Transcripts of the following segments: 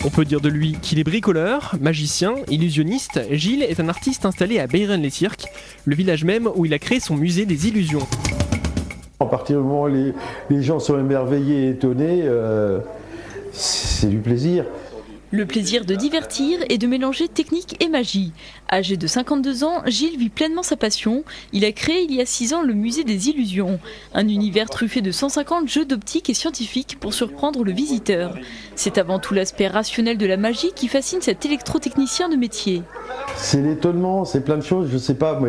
On peut dire de lui qu'il est bricoleur, magicien, illusionniste. Gilles est un artiste installé à Beyren-les-Cirques, le village même où il a créé son musée des illusions. À partir du moment où les gens sont émerveillés et étonnés, c'est du plaisir. Le plaisir de divertir et de mélanger technique et magie. Âgé de 52 ans, Gilles vit pleinement sa passion. Il a créé il y a 6 ans le musée des illusions, un univers truffé de 150 jeux d'optique et scientifiques pour surprendre le visiteur. C'est avant tout l'aspect rationnel de la magie qui fascine cet électrotechnicien de métier. C'est l'étonnement, c'est plein de choses, je sais pas, moi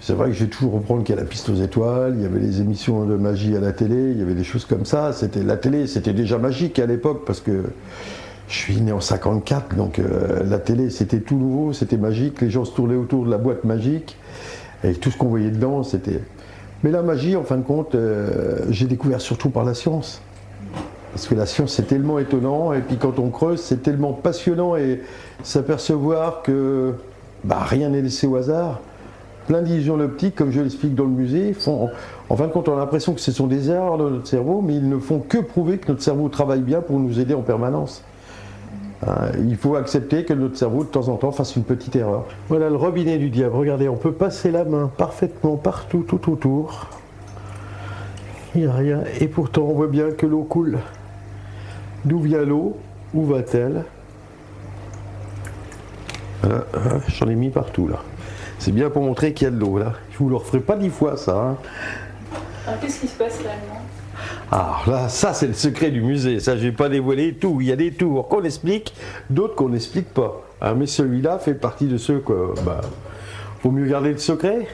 c'est vrai que j'ai toujours reprendre qu'il y a la piste aux étoiles, il y avait les émissions de magie à la télé, il y avait des choses comme ça. La télé, c'était déjà magique à l'époque parce que je suis né en 54, donc la télé c'était tout nouveau, c'était magique, les gens se tournaient autour de la boîte magique et tout ce qu'on voyait dedans c'était... Mais la magie, en fin de compte, j'ai découvert surtout par la science. Parce que la science c'est tellement étonnant et puis quand on creuse c'est tellement passionnant et s'apercevoir que rien n'est laissé au hasard. Plein d'illusions optiques, comme je l'explique dans le musée, en fin de compte on a l'impression que ce sont des erreurs de notre cerveau, mais ils ne font que prouver que notre cerveau travaille bien pour nous aider en permanence. Il faut accepter que notre cerveau de temps en temps fasse une petite erreur. Voilà le robinet du diable, regardez, on peut passer la main parfaitement partout, tout autour. Il n'y a rien, et pourtant on voit bien que l'eau coule. D'où vient l'eau? Où va-t-elle? Voilà, j'en ai mis partout là. C'est bien pour montrer qu'il y a de l'eau là. Je vous le referai pas 10 fois ça. Alors qu'est-ce qui se passe réellement? Alors là, ça c'est le secret du musée. Ça, je vais pas dévoiler tout. Il y a des tours qu'on explique, d'autres qu'on n'explique pas. Mais celui-là fait partie de ceux que... faut mieux garder le secret.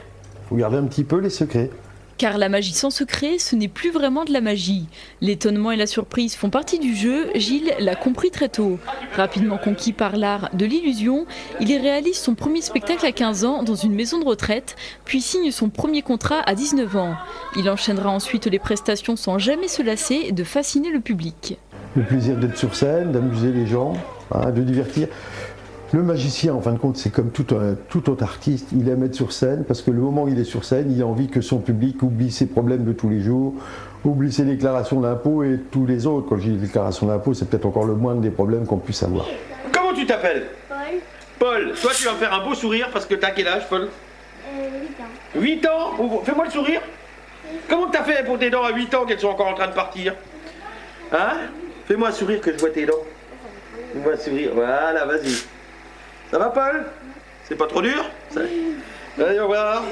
Faut garder un petit peu les secrets. Car la magie sans secret, ce n'est plus vraiment de la magie. L'étonnement et la surprise font partie du jeu, Gilles l'a compris très tôt. Rapidement conquis par l'art de l'illusion, il y réalise son premier spectacle à 15 ans dans une maison de retraite, puis signe son premier contrat à 19 ans. Il enchaînera ensuite les prestations sans jamais se lasser de fasciner le public. Le plaisir d'être sur scène, d'amuser les gens, de divertir. Le magicien, en fin de compte, c'est comme tout autre artiste, il aime être sur scène parce que le moment où il est sur scène, il a envie que son public oublie ses problèmes de tous les jours, oublie ses déclarations d'impôts et tous les autres. Quand je dis déclarations d'impôts, c'est peut-être encore le moindre des problèmes qu'on puisse avoir. Comment tu t'appelles? Paul. Paul, toi tu vas me faire un beau sourire parce que t'as quel âge, Paul? 8 ans. 8 ans? Fais-moi le sourire. Comment t'as fait pour tes dents à 8 ans qu'elles sont encore en train de partir? Hein? Fais-moi un sourire que je vois tes dents. Fais-moi un sourire, voilà, vas-y. Ça va, Paul? C'est pas trop dur? Allez, au revoir.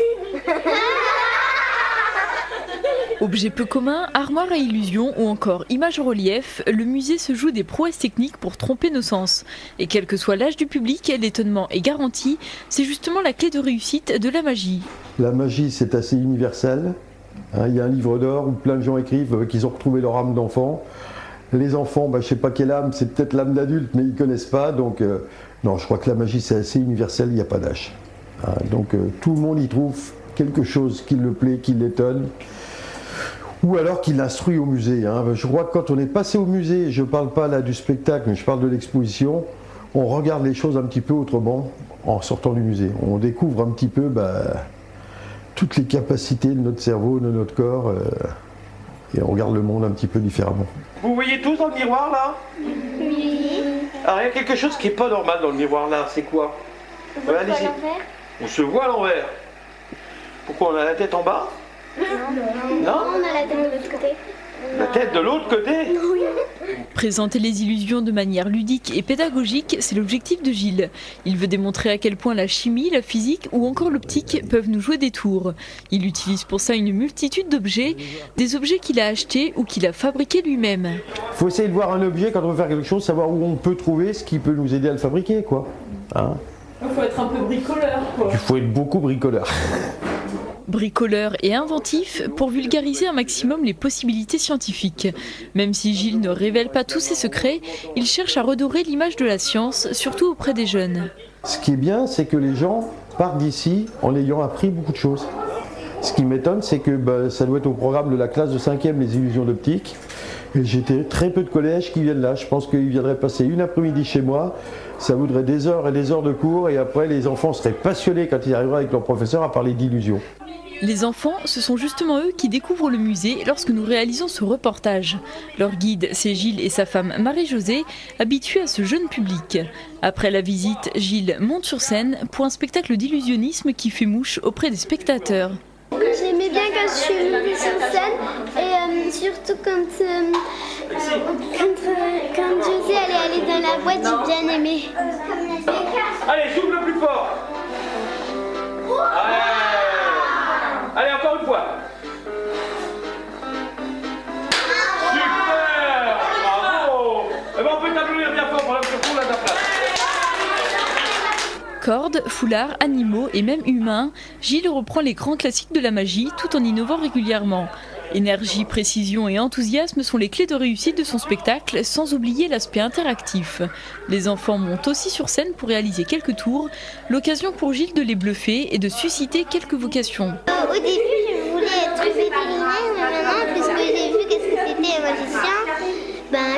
Objets peu communs, armoires à illusions ou encore images en relief, le musée se joue des prouesses techniques pour tromper nos sens. Et quel que soit l'âge du public, l'étonnement est garanti. C'est justement la clé de réussite de la magie. La magie, c'est assez universel. Il y a un livre d'or où plein de gens écrivent qu'ils ont retrouvé leur âme d'enfant. Les enfants, je ne sais pas quelle âme, c'est peut-être l'âme d'adulte, mais ils ne connaissent pas. Donc, non, je crois que la magie, c'est assez universel, il n'y a pas d'âge. Donc, tout le monde y trouve quelque chose qui le plaît, qui l'étonne, ou alors qui l'instruit au musée. Je crois que quand on est passé au musée, je ne parle pas là du spectacle, mais je parle de l'exposition, on regarde les choses un petit peu autrement en sortant du musée. On découvre un petit peu toutes les capacités de notre cerveau, de notre corps. Et on regarde le monde un petit peu différemment. Vous voyez tous dans le miroir là? Oui. Alors il y a quelque chose qui est pas normal dans le miroir là, c'est quoi? On voit Allez-y. à l'envers. On se voit à l'envers. Pourquoi on a la tête en bas? Non. Non? On a la tête de l'autre côté. La tête de l'autre côté? Oui. Présenter les illusions de manière ludique et pédagogique, c'est l'objectif de Gilles. Il veut démontrer à quel point la chimie, la physique ou encore l'optique peuvent nous jouer des tours. Il utilise pour ça une multitude d'objets, des objets qu'il a achetés ou qu'il a fabriqués lui-même. Il faut essayer de voir un objet quand on veut faire quelque chose, savoir où on peut trouver ce qui peut nous aider à le fabriquer, quoi. Il faut être un peu bricoleur, quoi. Il faut être beaucoup bricoleur. Bricoleur et inventif pour vulgariser un maximum les possibilités scientifiques. Même si Gilles ne révèle pas tous ses secrets, il cherche à redorer l'image de la science, surtout auprès des jeunes. Ce qui est bien, c'est que les gens partent d'ici en ayant appris beaucoup de choses. Ce qui m'étonne, c'est que ça doit être au programme de la classe de 5e, les illusions d'optique. Et j'ai très peu de collèges qui viennent là. Je pense qu'ils viendraient passer une après-midi chez moi. Ça voudrait des heures et des heures de cours. Et après, les enfants seraient passionnés quand ils arriveraient avec leur professeur à parler d'illusions. Les enfants, ce sont justement eux qui découvrent le musée lorsque nous réalisons ce reportage. Leur guide, c'est Gilles et sa femme Marie-Josée, habitués à ce jeune public. Après la visite, Gilles monte sur scène pour un spectacle d'illusionnisme qui fait mouche auprès des spectateurs. J'aimais bien quand je suis montée sur scène et surtout quand José allait aller dans la boîte, j'ai bien aimé. Allez, souffle plus fort. Allez, encore une fois. Super, bravo. Eh ben, on peut t'applaudir bien fort pour la surtout là, ta place. Cordes, foulards, animaux et même humains, Gilles reprend les grands classiques de la magie tout en innovant régulièrement. Énergie, précision et enthousiasme sont les clés de réussite de son spectacle, sans oublier l'aspect interactif. Les enfants montent aussi sur scène pour réaliser quelques tours, l'occasion pour Gilles de les bluffer et de susciter quelques vocations. Au début, je voulais être vétérinaire, mais maintenant, puisque j'ai vu qu'est-ce que c'était un magicien,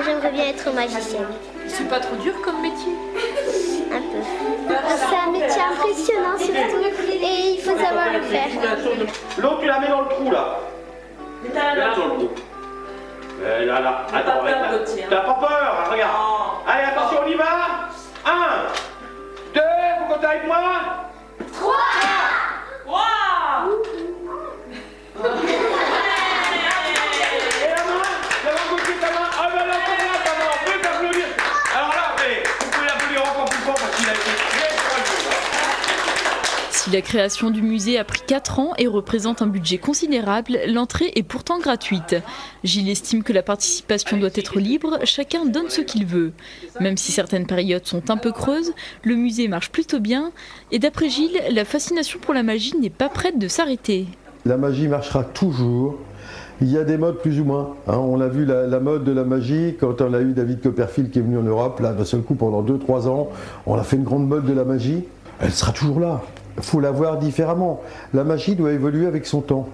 j'aimerais bien être magicienne. C'est pas trop dur comme métier? Un peu. C'est un métier impressionnant surtout, et il faut savoir le faire. L'autre, tu la mets dans le trou là. Là dans le trou. Là. Attends, t'as pas peur, regarde. Allez, attention, on y va. 1, 2, vous comptez avec moi. 3. Et la main, côté ta main. Ah ben là, ta main, on peut t'applaudir. Alors là, vous pouvez l'applaudir encore plus fort parce qu'il a été très courageux. Si la création du musée a pris 4 ans et représente un budget considérable, l'entrée est pourtant gratuite. Gilles estime que la participation doit être libre, chacun donne ce qu'il veut. Même si certaines périodes sont un peu creuses, le musée marche plutôt bien et d'après Gilles, la fascination pour la magie n'est pas prête de s'arrêter. La magie marchera toujours. Il y a des modes plus ou moins. On a vu la mode de la magie quand on a eu David Copperfield qui est venu en Europe. Là, d'un seul coup, pendant 2-3 ans, on a fait une grande mode de la magie. Elle sera toujours là. Il faut la voir différemment. La magie doit évoluer avec son temps.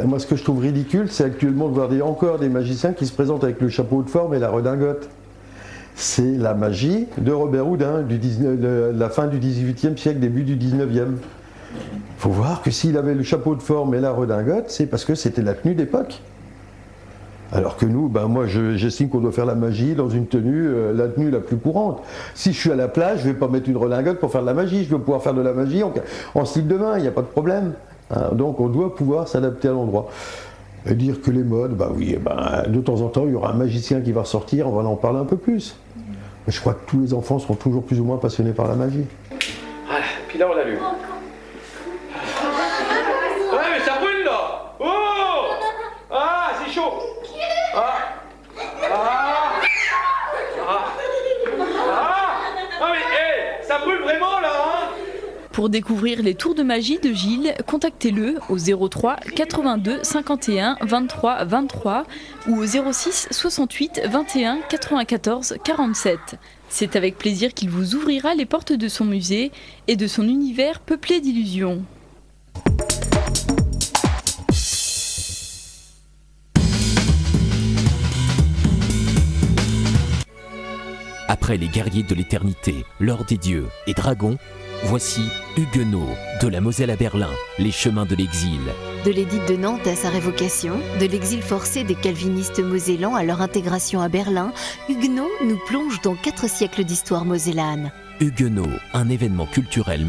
Moi, ce que je trouve ridicule, c'est actuellement de voir encore des magiciens qui se présentent avec le chapeau de forme et la redingote. C'est la magie de Robert Houdin, de la fin du XVIIIe siècle, début du XIXe. Il faut voir que s'il avait le chapeau de forme et la redingote, c'est parce que c'était la tenue d'époque. Alors que nous, moi j'estime qu'on doit faire la magie dans une tenue, la tenue la plus courante. Si je suis à la plage, je ne vais pas mettre une redingote pour faire de la magie. Je veux pouvoir faire de la magie en style de main, il n'y a pas de problème. Donc on doit pouvoir s'adapter à l'endroit. Et dire que les modes, de temps en temps, il y aura un magicien qui va ressortir, on va en parler un peu plus. Mais je crois que tous les enfants seront toujours plus ou moins passionnés par la magie. Voilà, puis là on l'allume. Ouais, mais ça brûle là. Oh! Ah, c'est chaud. Mais ça brûle vraiment là, hein? Pour découvrir les tours de magie de Gilles, contactez-le au 03 82 51 23 23 ou au 06 68 21 94 47. C'est avec plaisir qu'il vous ouvrira les portes de son musée et de son univers peuplé d'illusions. Après les guerriers de l'éternité, l'or des dieux et dragons, voici Huguenot, de la Moselle à Berlin, les chemins de l'exil. De l'édit de Nantes à sa révocation, de l'exil forcé des calvinistes mosellans à leur intégration à Berlin, Huguenot nous plonge dans 4 siècles d'histoire mosellane. Huguenot, un événement culturel